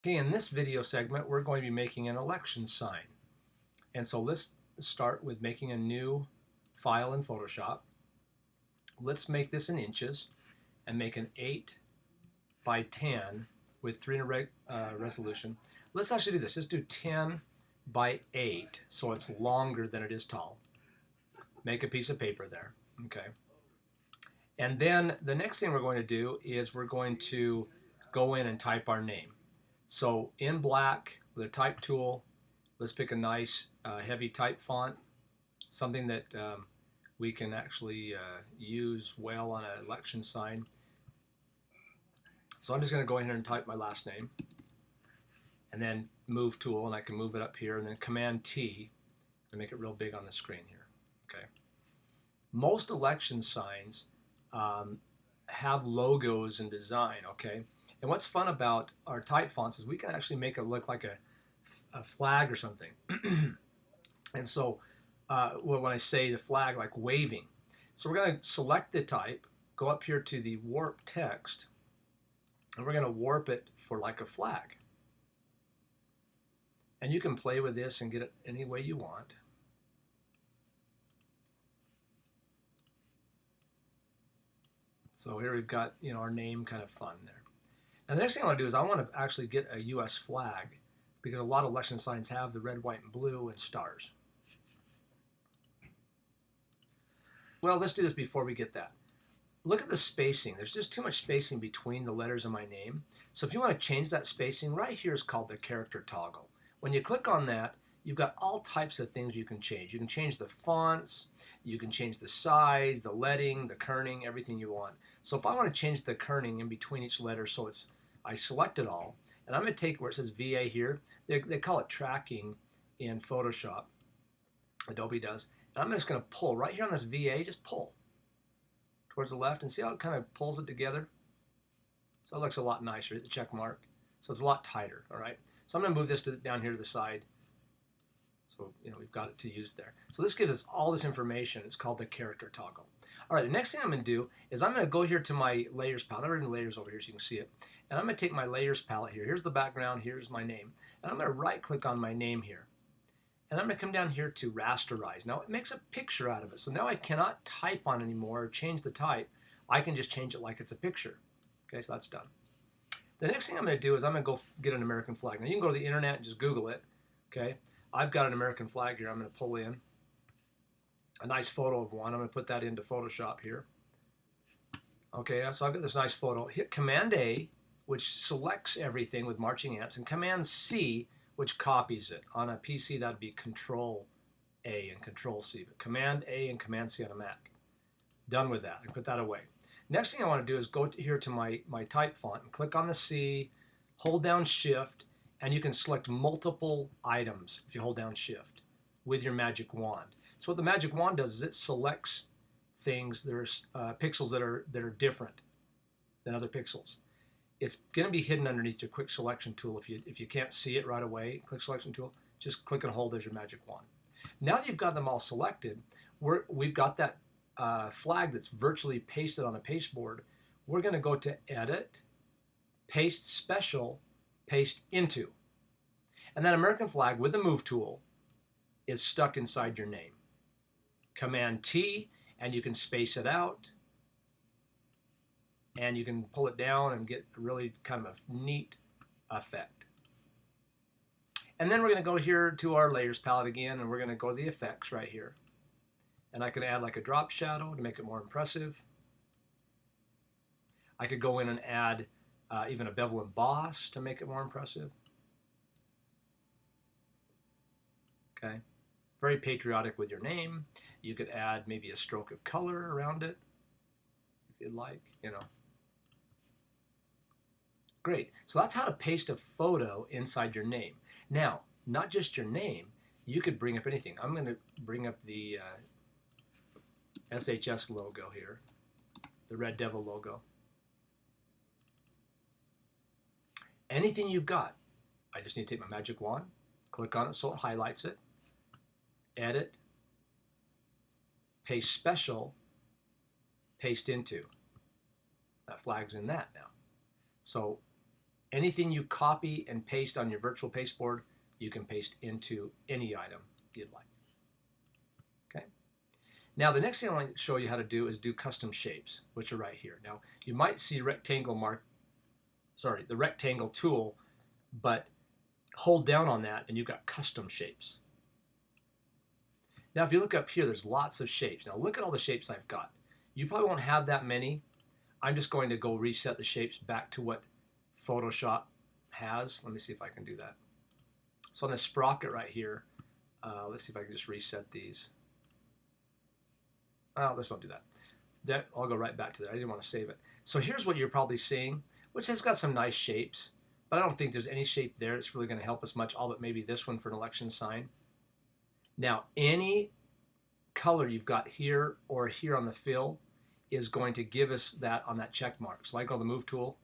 Okay, in this video segment, we're going to be making an election sign. And so let's start with making a new file in Photoshop. Let's make this in inches and make an 8 by 10 with 300 resolution. Let's actually do this. Let's do 10 by 8 so it's longer than it is tall. Make a piece of paper there. Okay. And then the next thing we're going to do is we're going to go in and type our name. So in black with a type tool, let's pick a nice heavy type font, something that we can actually use well on an election sign. So I'm just going to go ahead and type my last name and then move tool, and I can move it up here, and then Command T and make it real big on the screen here. Okay. Most election signs have logos and design, okay? And what's fun about our type fonts is we can actually make it look like a flag or something. And so when I say the flag, like waving. So we're going to select the type, go up here to the warp text, and we're going to warp it for like a flag. And you can play with this and get it any way you want. So here we've got, our name, kind of fun there. And the next thing I want to do is I want to actually get a US flag, because a lot of election signs have the red, white, and blue and stars. Well, let's do this before we get that. Look at the spacing. There's just too much spacing between the letters of my name. So if you want to change that spacing, right here is called the character toggle. When you click on that, you've got all types of things you can change. You can change the fonts, you can change the size, the leading, the kerning, everything you want. So if I want to change the kerning in between each letter so I select it all, and I'm going to take where it says VA here, they call it tracking in Photoshop, Adobe does, and I'm just going to pull right here on this VA, just pull towards the left, and see how it kind of pulls it together? So it looks a lot nicer, hit the check mark. So it's a lot tighter, all right? So I'm going to move this down here to the side. So, we've got it to use there. So this gives us all this information. It's called the character toggle. All right, the next thing I'm going to do is I'm going to go here to my layers palette. I've written layers over here so you can see it. And I'm going to take my layers palette here. Here's the background. Here's my name. And I'm going to right click on my name here. And I'm going to come down here to rasterize. Now it makes a picture out of it. So now I cannot type on anymore or change the type. I can just change it like it's a picture. Okay, so that's done. The next thing I'm going to do is I'm going to go get an American flag. Now you can go to the internet and just Google it. Okay, I've got an American flag here. I'm going to pull in a nice photo of one. I'm going to put that into Photoshop here. Okay, so I've got this nice photo. Hit Command A, which selects everything with marching ants, and Command C, which copies it. On a PC, that'd be Control A and Control C, but Command A and Command C on a Mac. Done with that. I put that away. Next thing I want to do is go here to my type font and click on the C, hold down Shift, and you can select multiple items if you hold down Shift with your magic wand. So what the magic wand does is it selects things, there's pixels that are different than other pixels. It's going to be hidden underneath your quick selection tool. If you can't see it right away, quick selection tool, just click and hold as your magic wand. Now that you've got them all selected, we've got that flag that's virtually pasted on a pasteboard. We're going to go to Edit, Paste Special, Paste Into. And that American flag with the Move tool is stuck inside your name. Command T, and you can space it out. And you can pull it down and get really kind of a neat effect. And then we're going to go here to our layers palette again, and we're going to go to the effects right here. And I can add like a drop shadow to make it more impressive. I could go in and add even a bevel emboss to make it more impressive. Okay, very patriotic with your name. You could add maybe a stroke of color around it if you'd like, Great. So that's how to paste a photo inside your name. Now, not just your name, you could bring up anything. I'm going to bring up the SHS logo here, the Red Devil logo. Anything you've got, I just need to take my magic wand, click on it so it highlights it, edit, paste special, paste into. That flag's in that now. So Anything you copy and paste on your virtual pasteboard, you can paste into any item you'd like. Okay. Now the next thing I want to show you how to do is do custom shapes, which are right here. Now you might see the rectangle tool, but hold down on that and you've got custom shapes. Now if you look up here, there's lots of shapes. Now look at all the shapes I've got. You probably won't have that many. I'm just going to go reset the shapes back to what Photoshop has. Let me see if I can do that. So on the sprocket right here, let's see if I can just reset these. Oh, let's don't do that. I'll go right back to that. I didn't want to save it. So here's what you're probably seeing, which has got some nice shapes, but I don't think there's any shape there that's really going to help us much, all but maybe this one for an election sign. Now, any color you've got here or here on the fill is going to give us that on that check mark. So I go to the Move tool.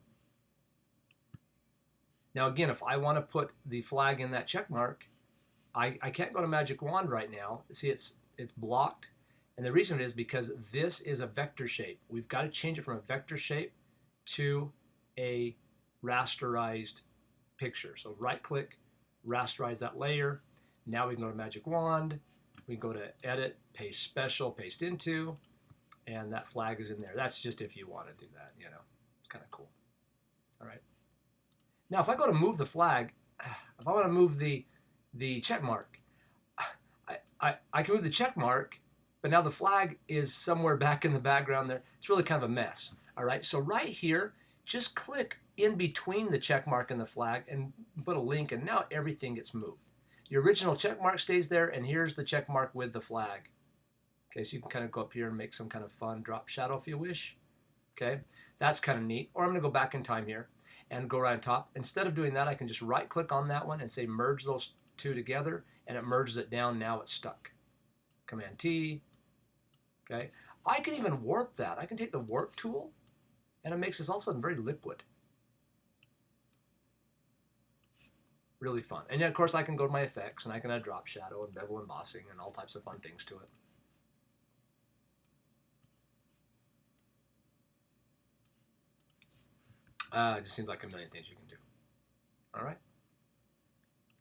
Now again, if I want to put the flag in that check mark, I can't go to Magic Wand right now. See, it's blocked. And the reason it is because this is a vector shape. We've got to change it from a vector shape to a rasterized picture. So right click, rasterize that layer. Now we can go to Magic Wand. We can go to Edit, Paste Special, Paste Into, and that flag is in there. That's just if you want to do that, you know. It's kind of cool. All right. Now if I go to move the flag, if I want to move the check mark, I can move the check mark, but now the flag is somewhere back in the background there. It's really kind of a mess. All right, so right here, just click in between the check mark and the flag and put a link, and now everything gets moved. Your original check mark stays there, and here's the check mark with the flag. Okay, so you can kind of go up here and make some kind of fun drop shadow if you wish. Okay, that's kind of neat. Or I'm going to go back in time here and go right on top. Instead of doing that, I can just right click on that one and say merge those two together, and it merges it down. Now it's stuck. Command T. Okay, I can even warp that. I can take the warp tool, and it makes this all of a sudden very liquid. Really fun. And then of course I can go to my effects and I can add drop shadow and bevel embossing and all types of fun things to it. It just seems like a million things you can do. All right.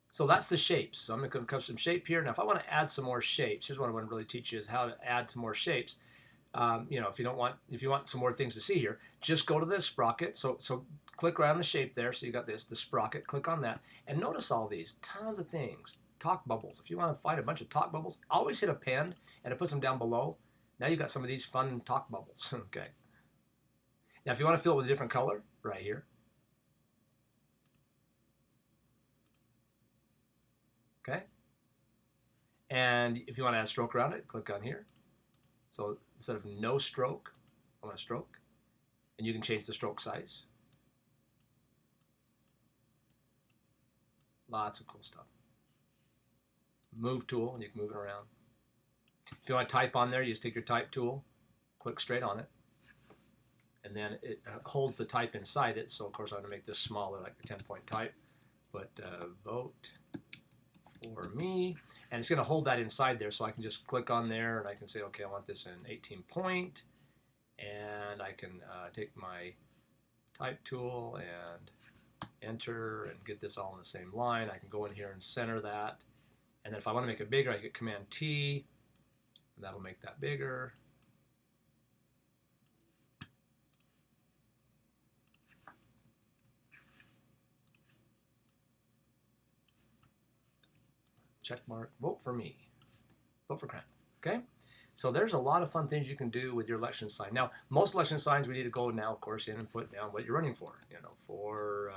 So that's the shapes. So I'm going to come some shape here. Now if I want to add some more shapes, here's what I want to really teach you is how to add some more shapes. You know, if you want some more things to see here, just go to the sprocket. So click right on the shape there. So you got the sprocket. Click on that, and notice all these tons of things. Talk bubbles. If you want to find a bunch of talk bubbles, always hit append, and it puts them down below. Now you've got some of these fun talk bubbles. Okay. Now if you want to fill it with a different color, right here. Okay. And if you want to add stroke around it, click on here. So instead of no stroke, I want a stroke. And you can change the stroke size. Lots of cool stuff. Move tool, and you can move it around. If you want to type on there, you just take your type tool, click straight on it, and then it holds the type inside it. So of course I'm going to make this smaller, like the 10-point type. But vote for me, and it's going to hold that inside there, so I can just click on there and I can say, okay, I want this in 18-point, and I can take my type tool and enter and get this all in the same line. I can go in here and center that, and then if I want to make it bigger, I get Command T, and that'll make that bigger. Check mark, vote for me, vote for Crown. Okay, so there's a lot of fun things you can do with your election sign. Now, most election signs we need to go now, of course, in and put down what you're running for. You know, for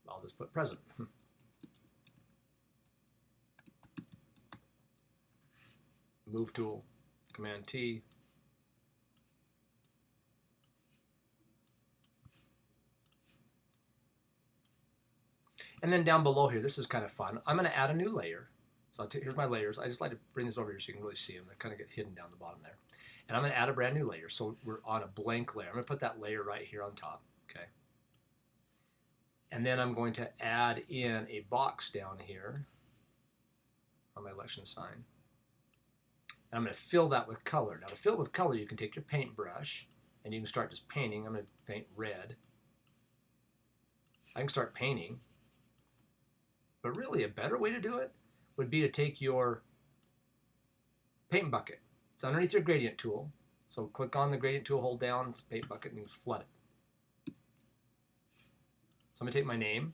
I'll just put president. Move tool, Command T. And then down below here, this is kind of fun. I'm going to add a new layer. So here's my layers. I just like to bring this over here so you can really see them. They kind of get hidden down the bottom there. And I'm going to add a brand new layer. So we're on a blank layer. I'm going to put that layer right here on top. Okay. And then I'm going to add in a box down here on my election sign. And I'm going to fill that with color. Now to fill it with color, you can take your paintbrush and you can start just painting. I'm going to paint red. I can start painting. But really a better way to do it would be to take your paint bucket. It's underneath your gradient tool. So click on the gradient tool, hold down paint bucket, and flood it. So I'm going to take my name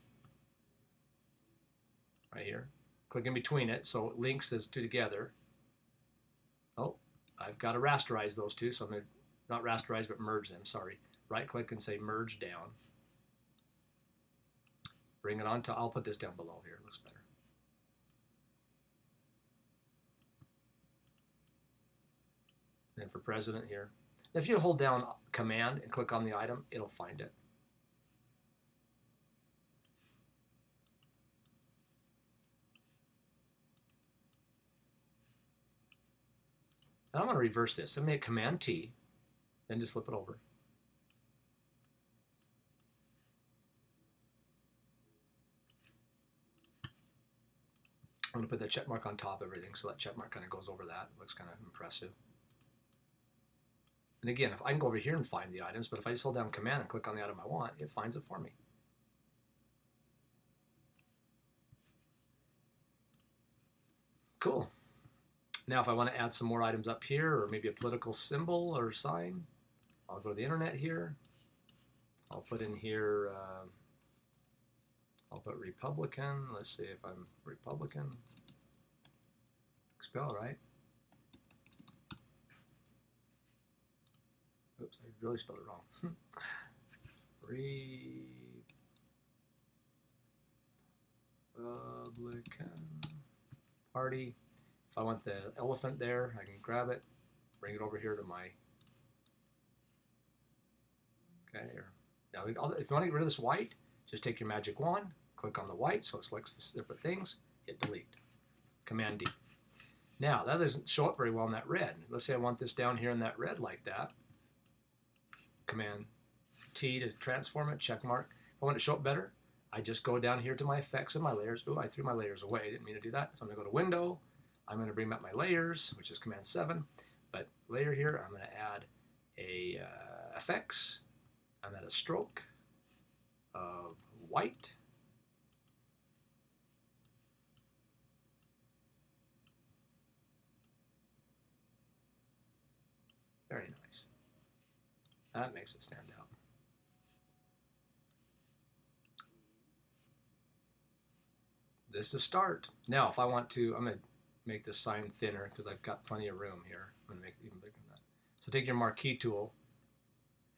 right here, click in between it so it links those two together. Oh, I've got to rasterize those two, so I'm going to not rasterize but merge them, sorry. Right click and say merge down. Bring it on to, I'll put this down below here, it looks better. And for president here, if you hold down command and click on the item, it'll find it. And I'm going to reverse this. I'm going to hit command T, then just flip it over. I'm going to put that check mark on top of everything, so that check mark kind of goes over that. It looks kind of impressive. And again, if I can go over here and find the items, but if I just hold down command and click on the item I want, it finds it for me. Cool. Now if I want to add some more items up here, or maybe a political symbol or sign, I'll go to the internet here. I'll put in here, I'll put Republican. Let's see if I'm Republican. Spell right. Oops, I really spelled it wrong. Republican Party. If I want the elephant there, I can grab it, bring it over here to my, okay, now if you want to get rid of this white, just take your magic wand, click on the white so it selects the different things, hit delete, command D. Now that doesn't show up very well in that red. Let's say I want this down here in that red like that, command T to transform it, check mark. If I want it to show up better, I just go down here to my effects and my layers. Oh, I threw my layers away, I didn't mean to do that. So I'm going to go to window, I'm going to bring back my layers, which is command 7, but layer here, I'm going to add a effects, I'm at a stroke of white. Very nice. That makes it stand out. This is a start. Now, if I want to, I'm going to make this sign thinner because I've got plenty of room here. I'm going to make it even bigger than that. So take your marquee tool,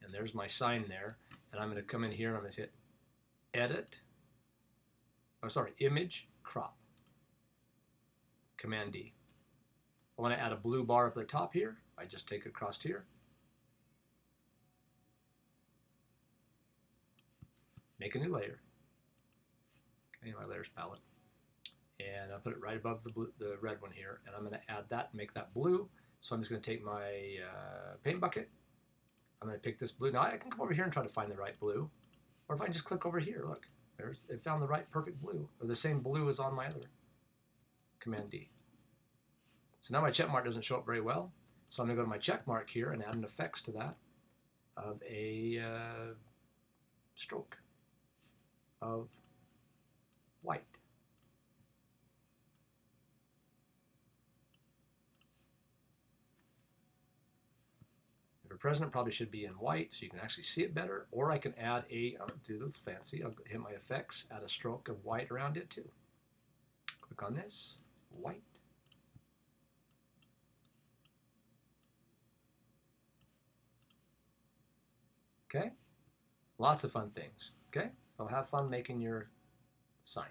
and there's my sign there. And I'm going to come in here and I'm going to hit edit. Oh, sorry, image, crop. Command D. I want to add a blue bar up at the top here. I just take it across here. Make a new layer. Okay, my layers palette. And I'll put it right above the red one here. And I'm going to add that and make that blue. So I'm just going to take my paint bucket. I'm going to pick this blue. Now I can come over here and try to find the right blue. Or if I just click over here, look, it found the right perfect blue. Or the same blue as on my other. Command D. So now my check mark doesn't show up very well. So I'm going to go to my check mark here and add an effects to that of a stroke of white. Your president probably should be in white so you can actually see it better, or I can add I'll do this fancy, I'll hit my effects, add a stroke of white around it too. Click on this, white. Okay, lots of fun things. Okay, so have fun making your sign.